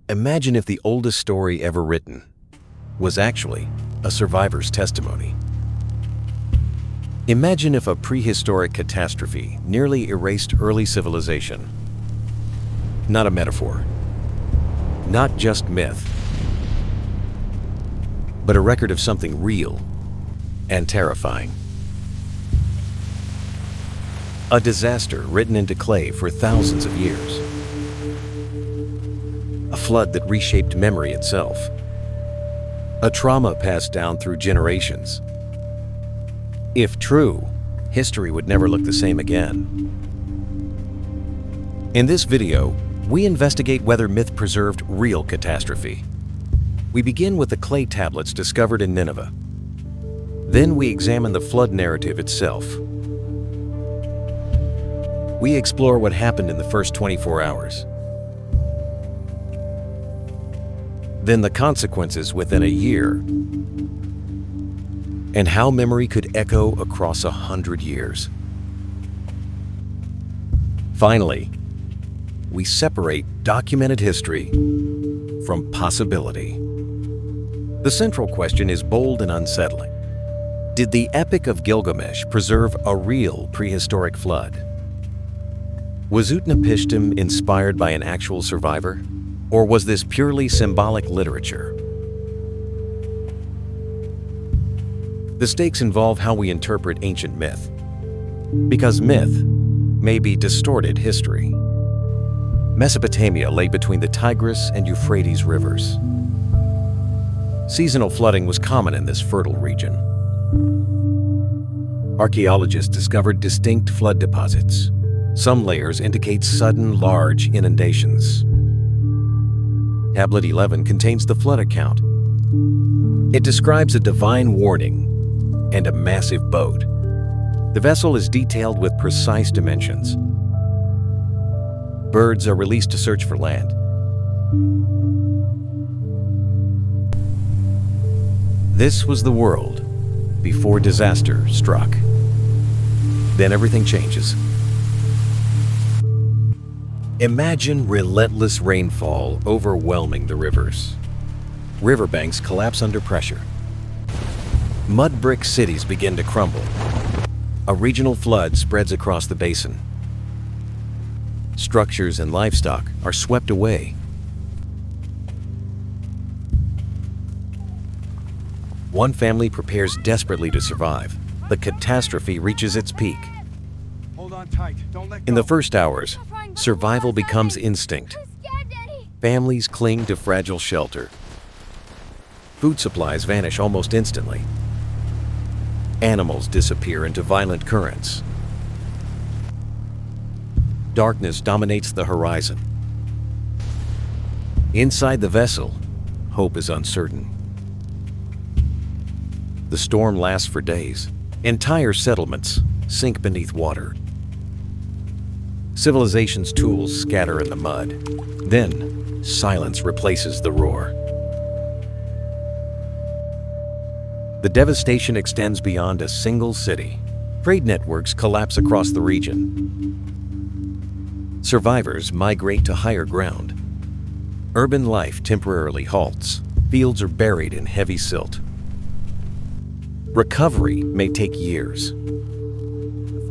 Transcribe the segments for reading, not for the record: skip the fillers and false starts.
Imagine if the oldest story ever written was actually a survivor's testimony. Imagine if a prehistoric catastrophe nearly erased early civilization. Not a metaphor, not just myth, but a record of something real and terrifying. A disaster written into clay for thousands of years. A flood that reshaped memory itself. A trauma passed down through generations. If true, history would never look the same again. In this video, we investigate whether myth preserved real catastrophe. We begin with the clay tablets discovered in Nineveh. Then we examine the flood narrative itself. We explore what happened in the first 24 hours. Then the consequences within a year, and how memory could echo across 100 years. Finally, we separate documented history from possibility. The central question is bold and unsettling. Did the Epic of Gilgamesh preserve a real prehistoric flood? Was Utnapishtim inspired by an actual survivor? Or was this purely symbolic literature? The stakes involve how we interpret ancient myth, because myth may be distorted history. Mesopotamia lay between the Tigris and Euphrates rivers. Seasonal flooding was common in this fertile region. Archaeologists discovered distinct flood deposits. Some layers indicate sudden, large inundations. Tablet 11 contains the flood account. It describes a divine warning and a massive boat. The vessel is detailed with precise dimensions. Birds are released to search for land. This was the world before disaster struck. Then everything changes. Imagine relentless rainfall overwhelming the rivers. Riverbanks collapse under pressure. Mud brick cities begin to crumble. A regional flood spreads across the basin. Structures and livestock are swept away. One family prepares desperately to survive. The catastrophe reaches its peak. Hold on tight. Don't let go. In the first hours, survival becomes instinct. Families cling to fragile shelter. Food supplies vanish almost instantly. Animals disappear into violent currents. Darkness dominates the horizon. Inside the vessel, hope is uncertain. The storm lasts for days. Entire settlements sink beneath water. Civilization's tools scatter in the mud. Then, silence replaces the roar. The devastation extends beyond a single city. Trade networks collapse across the region. Survivors migrate to higher ground. Urban life temporarily halts. Fields are buried in heavy silt. Recovery may take years.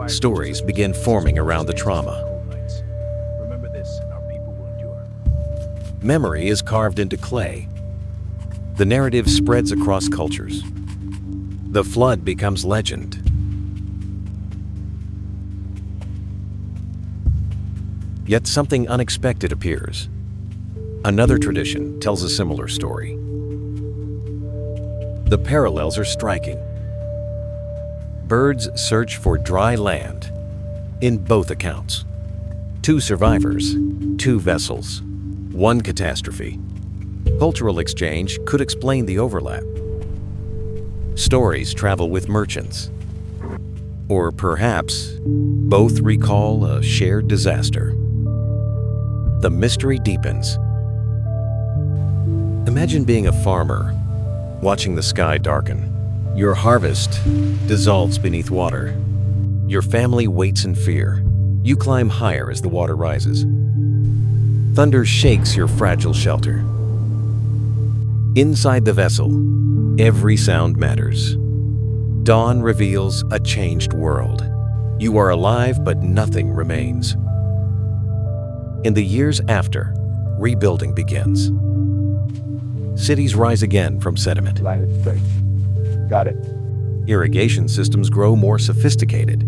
Stories begin forming around the trauma. Remember this, and our people will endure. Memory is carved into clay. The narrative spreads across cultures. The flood becomes legend. Yet something unexpected appears. Another tradition tells a similar story. The parallels are striking. Birds search for dry land in both accounts. 2 survivors, 2 vessels, 1 catastrophe. Cultural exchange could explain the overlap. Stories travel with merchants. Or perhaps both recall a shared disaster. The mystery deepens. Imagine being a farmer, watching the sky darken. Your harvest dissolves beneath water. Your family waits in fear. You climb higher as the water rises. Thunder shakes your fragile shelter. Inside the vessel, every sound matters. Dawn reveals a changed world. You are alive, but nothing remains. In the years after, rebuilding begins. Cities rise again from sediment. Line it straight. Got it. Irrigation systems grow more sophisticated.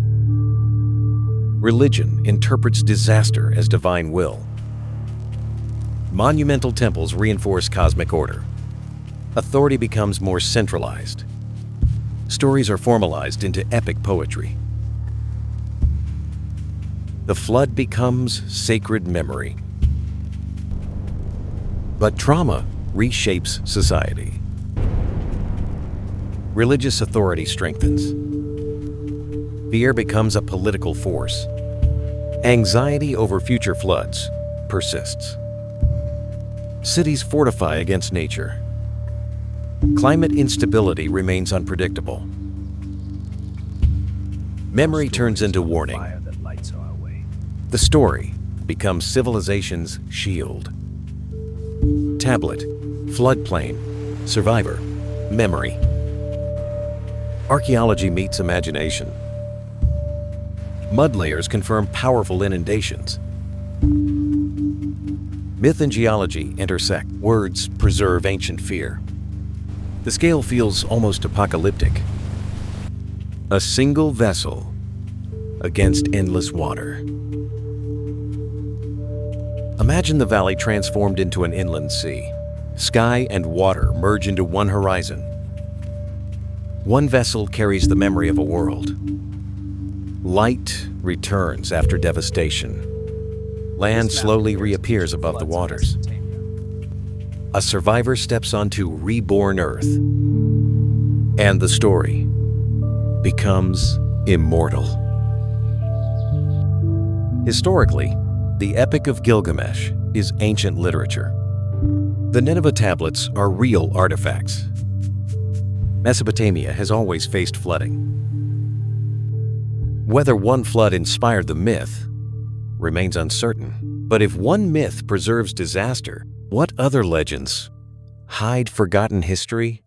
Religion interprets disaster as divine will. Monumental temples reinforce cosmic order. Authority becomes more centralized. Stories are formalized into epic poetry. The flood becomes sacred memory. But trauma reshapes society. Religious authority strengthens. Fear becomes a political force. Anxiety over future floods persists. Cities fortify against nature. Climate instability remains unpredictable. Memory turns into warning. Fire that lights our way. The story becomes civilization's shield. Tablet, floodplain, survivor, memory. Archaeology meets imagination. Mud layers confirm powerful inundations. Myth and geology intersect. Words preserve ancient fear. The scale feels almost apocalyptic. A single vessel against endless water. Imagine the valley transformed into an inland sea. Sky and water merge into one horizon. One vessel carries the memory of a world. Light returns after devastation. Land slowly reappears above the waters. A survivor steps onto reborn Earth, and the story becomes immortal. Historically, the Epic of Gilgamesh is ancient literature. The Nineveh tablets are real artifacts. Mesopotamia has always faced flooding. Whether one flood inspired the myth remains uncertain. But if one myth preserves disaster, what other legends hide forgotten history?